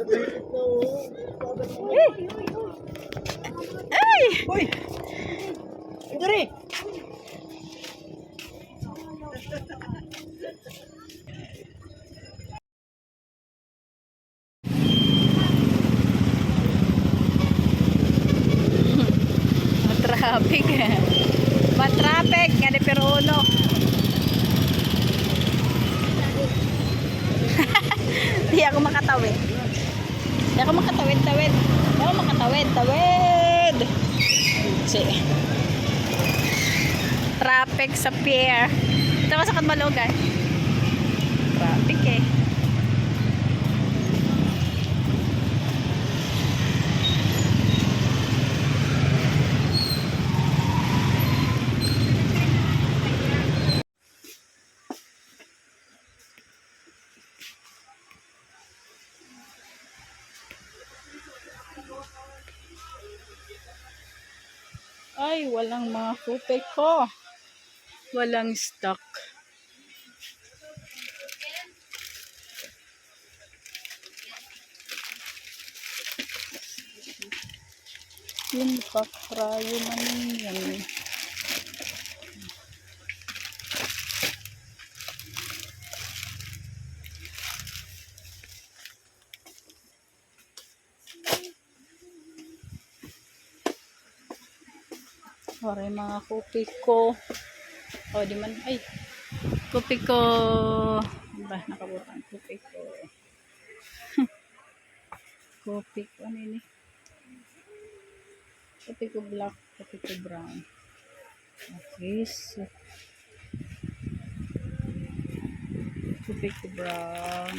Ay! Uy! Dari! Matraffic. Matraffic. Nga ni Peruno. Hindi ako makatawid. Hindi ako makatawid-tawid. Hindi ako makatawid-tawid. Traffic sa pier. Ito ka sa Katbalogan. Traffic eh. Ay, walang mga kupe ko. Walang stock. Yung pakrayo naman yan. Wala yung mga kupe ko. O, di man. Ay, kupe ko. Ano ba? Nakabutan. Kupe ko. Kupe ko. Ano yun eh? Kupe ko black. Kupe ko brown. Okay, so. Kupe ko brown.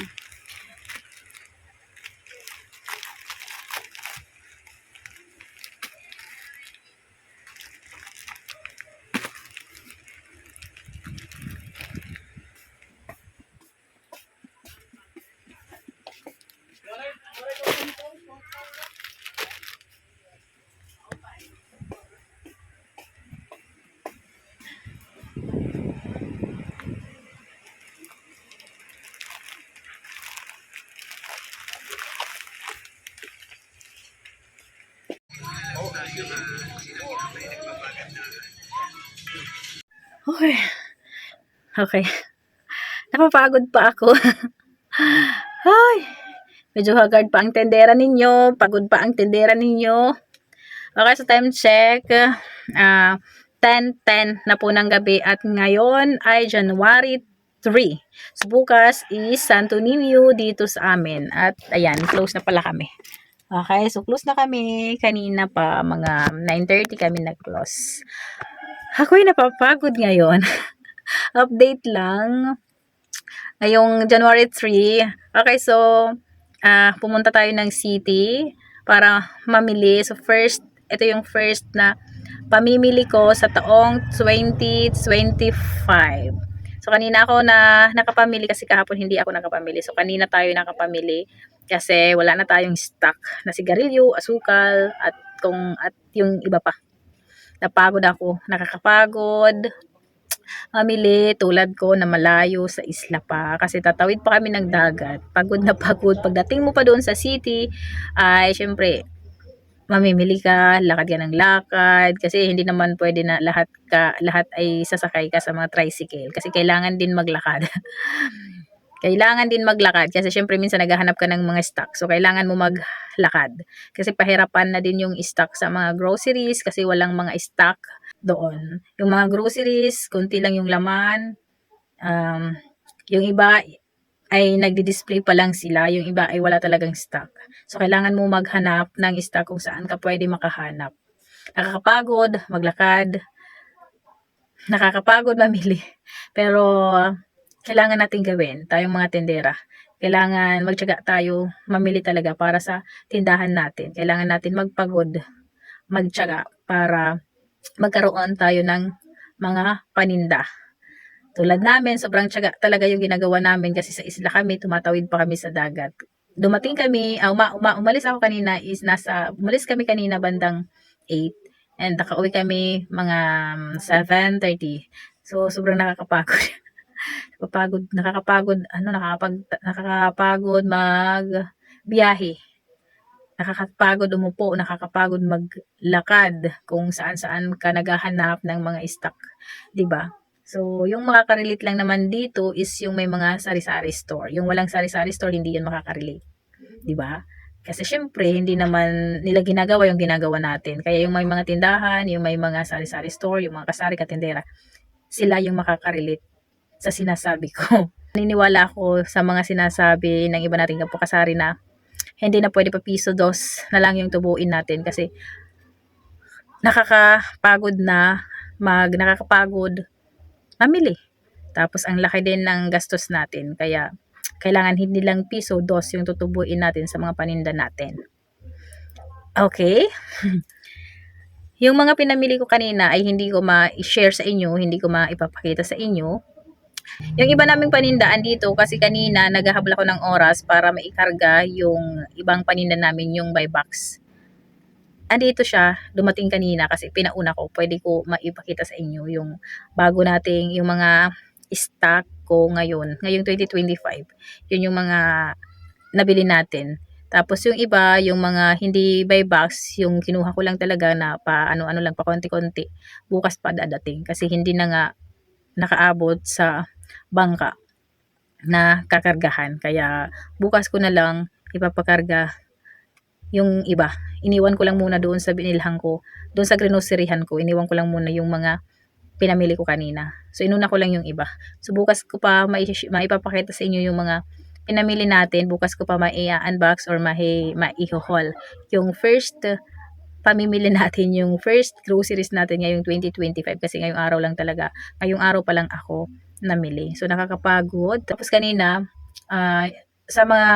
Okay. Okay. Napapagod pa ako. Ay. Medyo hagard pa ang tendera ninyo. Pagod pa ang tendera ninyo. Okay, so time check. 10:10 na po ng gabi. At ngayon ay January 3. So bukas is Santo Niño dito sa amin. At ayan, close na pala kami. Okay, so close na kami. Kanina pa mga 9:30 kami nag-close. Ako'y napapagod ngayon. Update lang. Ngayong January 3. Okay, so pumunta tayo ng city para mamili. So first, ito yung first na pamimili ko sa taong 2025. So kanina ako na nakapamili kasi kahapon hindi ako nakapamili. So kanina tayo nakapamili kasi wala na tayong stock na sigarilyo, asukal at yung iba pa. Napagod ako, nakakapagod mamili tulad ko na malayo sa isla pa kasi tatawid pa kami ng dagat. Pagod na pagod. Pagdating mo pa doon sa city ay syempre mamimili ka, lakad ka ng lakad kasi hindi naman pwede na lahat ay sasakay ka sa mga tricycle kasi kailangan din maglakad. Kailangan din maglakad kasi syempre minsan naghahanap ka ng mga stock. So kailangan mo maglakad kasi pahirapan na din yung stock sa mga groceries kasi walang mga stock doon. Yung mga groceries, konti lang yung laman. Yung iba ay nagdi-display pa lang sila, yung iba ay wala talagang stock. So kailangan mo maghanap ng stock kung saan ka pwede makahanap. Nakakapagod maglakad, nakakapagod mamili. Pero kailangan natin gawin, tayong mga tendera. Kailangan magtiyaga tayo, mamili talaga para sa tindahan natin. Kailangan natin magpagod, magtiyaga para magkaroon tayo ng mga paninda. Tulad namin, sobrang tiyaga talaga yung ginagawa namin kasi sa isla kami, tumatawid pa kami sa dagat. Dumating kami, umalis ako kanina umalis kami kanina bandang 8 and nakauwi kami mga 7:30. So, sobrang nakakapagod. Nakakapagod biyahe. Nakakapagod umupo, nakakapagod maglakad kung saan-saan ka naghahanap ng mga stock, 'di ba? So, yung makaka-relate lang naman dito is yung may mga sari-sari store. Yung walang sari-sari store, hindi yun makaka-relate, 'di ba? Kasi syempre, hindi naman nila ginagawa yung ginagawa natin. Kaya yung may mga tindahan, yung may mga sari-sari store, yung mga kasari katindera, sila yung makaka-relate sa sinasabi ko. Naniniwala ako sa mga sinasabi ng iba nating kapwa-kasari na hindi na pwede pa piso dos na lang yung tubuin natin kasi nakakapagod na nakakapagod mamili. Tapos ang laki din ng gastos natin kaya kailangan hindi lang piso dos yung tutubuin natin sa mga paninda natin. Okay? Yung mga pinamili ko kanina ay hindi ko ma-share sa inyo, hindi ko maipapakita sa inyo. Yung iba naming paninda andito kasi kanina naghahabol ako ng oras para maikarga yung ibang paninda namin yung buy box. Andito siya, dumating kanina kasi pinauna ko, pwede ko maipakita sa inyo yung bago nating, yung mga stock ko ngayong 2025. Yun yung mga nabili natin. Tapos yung iba, yung mga hindi buy box, yung kinuha ko lang talaga na pa ano-ano lang, pa konti-konti. Bukas pa dadating kasi hindi na nga nakaabot sa bangka na kakargahan. Kaya bukas ko na lang ipapakarga yung iba. Iniwan ko lang muna doon sa binilhan ko, doon sa groceryhan ko, iniwan ko lang muna yung mga pinamili ko kanina. So, inuna ko lang yung iba. So, bukas ko pa maipapakita sa inyo yung mga pinamili natin. Bukas ko pa mai-unbox or mai-haul. Yung first pamimili natin, yung first groceries natin ngayong 2025 kasi ngayong araw lang talaga. Ngayong araw pa lang ako namili. So, nakakapagod. Tapos kanina, sa mga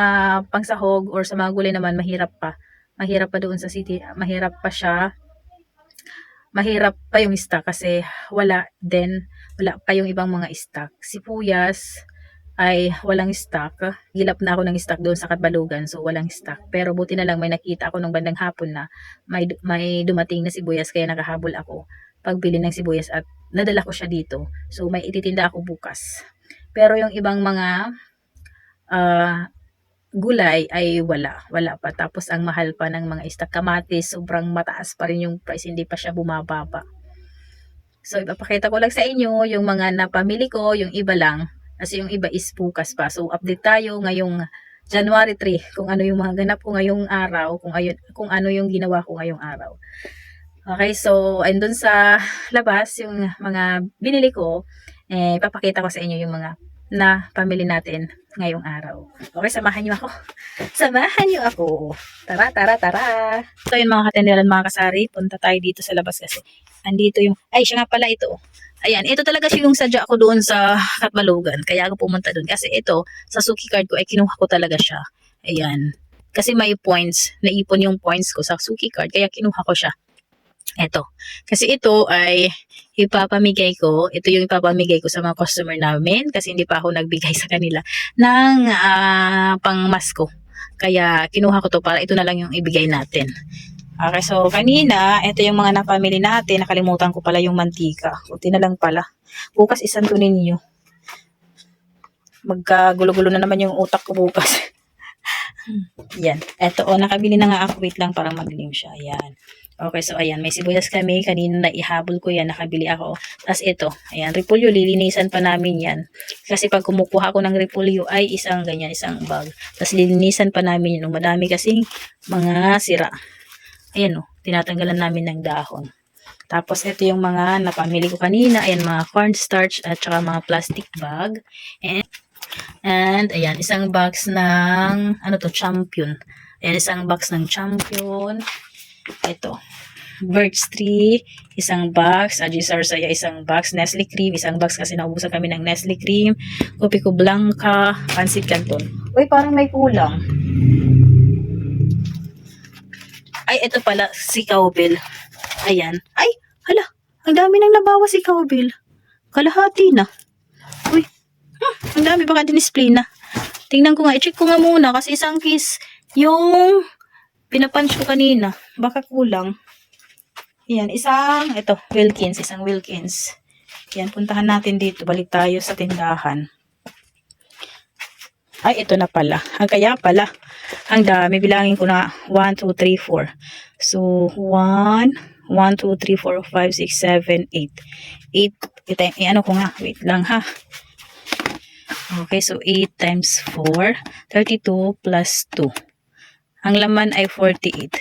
pangsahog or sa mga gulay naman, mahirap pa. Mahirap pa doon sa city. Mahirap pa yung stock kasi wala pa yung ibang mga stock. Sibuyas ay walang stock. Gilap na ako ng stock doon sa Katbalugan, so walang stock. Pero buti na lang may nakita ako nung bandang hapon na may dumating na sibuyas kaya nakahabol ako pagbili ng sibuyas at nadala ko siya dito. So may ititinda ako bukas. Pero yung ibang mga gulay ay wala pa. Tapos ang mahal pa ng mga stock. Kamatis, sobrang mataas pa rin yung price, hindi pa siya bumababa. So, ipapakita ko lang sa inyo yung mga napamili ko, yung iba lang. Kasi yung iba is bukas pa. So, update tayo ngayong January 3 kung ano yung mga ganap ko ngayong araw, kung ano yung ginawa ko ngayong araw. Okay, so, andun sa labas, yung mga binili ko, papakita ko sa inyo yung mga na pamili natin ngayong araw. Okay, samahan niyo ako. Samahan niyo ako. Tara, tara, tara. So, yun mga katenderan, mga kasari, punta tayo dito sa labas kasi andito yung, ay, siya nga pala ito. Ayan, ito talaga siya yung sadya ko doon sa Katbalugan. Kaya ako pumunta doon. Kasi ito, sa Suki card ko, ay kinuha ko talaga siya. Ayan. Kasi may points. Naipon yung points ko sa Suki card. Kaya kinuha ko siya. Ito. Kasi ito ay ipapamigay ko. Ito yung ipapamigay ko sa mga customer namin. Kasi hindi pa ako nagbigay sa kanila ng pangmasko. Kaya kinuha ko to para ito na lang yung ibigay natin. Okay, so kanina, ito yung mga napamili natin. Nakalimutan ko pala yung mantika. Kunti na lang pala. Bukas isanto ninyo. Magkagulo-gulo na naman yung utak ko bukas. Yan. Ito, nakabili na nga ako. Wait lang, parang maglim siya. Ayan. Okay, so ayan. May sibuyas kami. Kanina na ihabol ko yan. Nakabili ako. Tapos ito. Ayan, repolyo. Lilinisan pa namin yan. Kasi pag kumukuha ko ng repolyo ay isang ganyan, isang bag. Tapos lilinisan pa namin yun. Madami kasing mga sira. Ayan o, tinatanggalan namin ng dahon. Tapos, ito yung mga napamili ko kanina. Ayan, mga cornstarch at saka mga plastic bag. And ayan, isang box ng, Champion. Ayan, isang box ng Champion. Ito, Birch Tree, isang box. Ajisar Saya, isang box. Nestle Cream, isang box kasi naubusan kami ng Nestle Cream. Kopiko Blanca, Pancit Canton. Uy, parang may kulang. Ay, ito pala, si Cowbell. Ayan. Ay, hala, ang dami nang nabawa si Cowbell. Kalahati na. Uy, ang dami baka dinisplay na. Tingnan ko nga, i-check ko nga muna kasi isang case yung pinapunch ko kanina. Baka kulang. Ayan, isang Wilkins. Ayan, puntahan natin dito. Balik tayo sa tindahan. Ay, ito na pala. Kaya pala, ang dami. Bilangin ko na 1, 2, 3, 4. So, 1, 1, 2, 3, 4, 5, 6, 7, 8. 8. Ito, ano ko nga. Wait lang ha. Okay, so 8 times 4. 32 plus 2. Ang laman ay 48.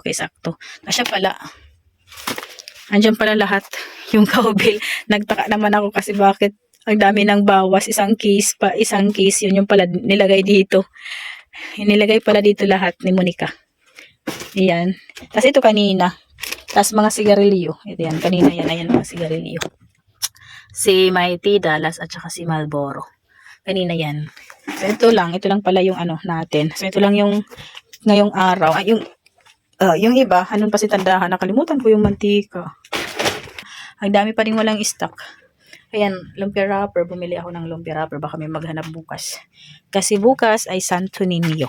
Okay, sakto. Kasya pala. Andiyan pala lahat yung cowbell. Nagtaka naman ako kasi bakit ang dami ng bawas. Isang case pa. Isang case. Yun yung pala nilagay dito. Nilagay pala dito lahat ni Monica. Ayan. Tapos ito kanina. Tapos mga sigarilyo. Ito yan. Kanina yan. Ayan mga sigarilyo. Si Mighty Dallas at saka si Marlboro. Kanina yan. So ito lang. Ito lang pala yung ano natin. So ito lang yung ngayong araw. Ay, yung iba. Anong pa si tandahan? Nakalimutan ko yung mantika. Ang dami pa rin walang stock. Ayan, lumpia wrapper. Bumili ako ng lumpia wrapper. Baka may maghanap bukas. Kasi bukas ay Santo Niño.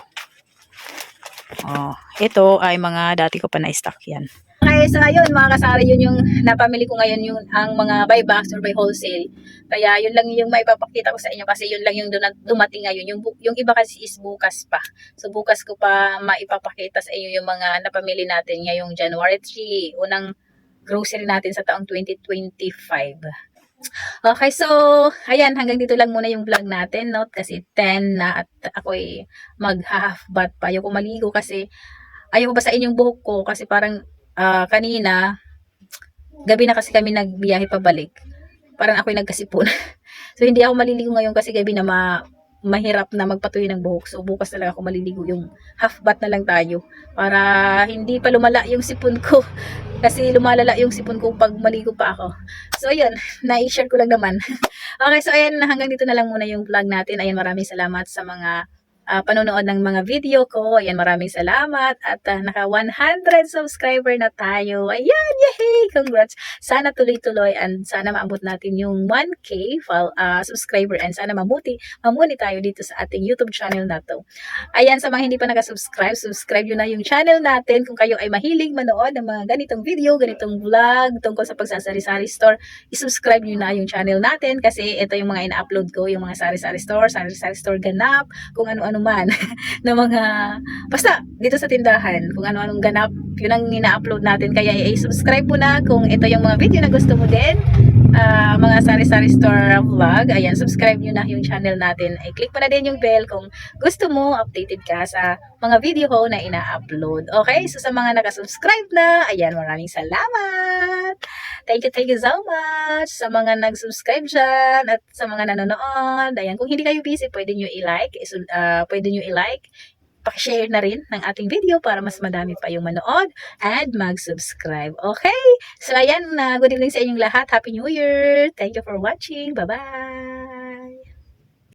Ito ay mga dati ko pa na-stock yan. Okay, so ayun mga kasari, yun yung napamili ko ngayon yung ang mga buy box or buy wholesale. Kaya yun lang yung maipapakita ko sa inyo kasi yun lang yung dumating ngayon. Yung iba kasi is bukas pa. So bukas ko pa maipapakita sa inyo yung mga napamili natin ngayong January 3, unang grocery natin sa taong 2025. Okay, so, ayan, hanggang dito lang muna yung vlog natin, no? Kasi 10 na at ako'y mag-half bath pa. Ayoko maligo kasi ayoko basahin yung buhok ko kasi parang kanina, gabi na kasi kami nagbiyahe pabalik. Parang ako'y nagkasipon. So, hindi ako maliligo ngayon kasi gabi na mahirap na magpatuyo ng buhok. So, bukas talaga ako maliligo, yung half bath na lang tayo. Para hindi pa lumala yung sipon ko. Kasi lumalala yung sipon ko pag maligo pa ako. So, ayun, na-share ko lang naman. Okay, so ayan, hanggang dito na lang muna yung vlog natin. Ayan, maraming salamat sa mga panonood ng mga video ko. Ayan, maraming salamat. At naka 100 subscriber na tayo. Ayan, yay! Congrats! Sana tuloy-tuloy and sana maabot natin yung 1K subscriber and sana mamuni tayo dito sa ating YouTube channel na to. Ayan, sa mga hindi pa nakasubscribe, subscribe nyo na yung channel natin. Kung kayo ay mahilig manood ng mga ganitong video, ganitong vlog tungkol sa pagsasari-sari store, isubscribe nyo na yung channel natin kasi ito yung mga ina-upload ko, yung mga sari-sari store ganap, kung ano-ano man na mga, basta dito sa tindahan, kung ano-anong ganap, yun ang ina-upload natin. Kaya i-subscribe mo na kung ito yung mga video na gusto mo din, mga sari-sari store vlog. Ayan, subscribe nyo na yung channel natin. Ay, click mo na din yung bell kung gusto mo, updated ka sa mga video ko na ina-upload. Okay, so sa mga nakasubscribe na, ayan, maraming salamat! Thank you so much sa mga nag-subscribe dyan at sa mga nanonood. Ayan, kung hindi kayo busy, pwede nyo i-like, paki-share na rin ng ating video para mas madami pa yung manood and mag-subscribe. Okay? So, ayan, good evening sa inyong lahat. Happy New Year! Thank you for watching. Bye-bye!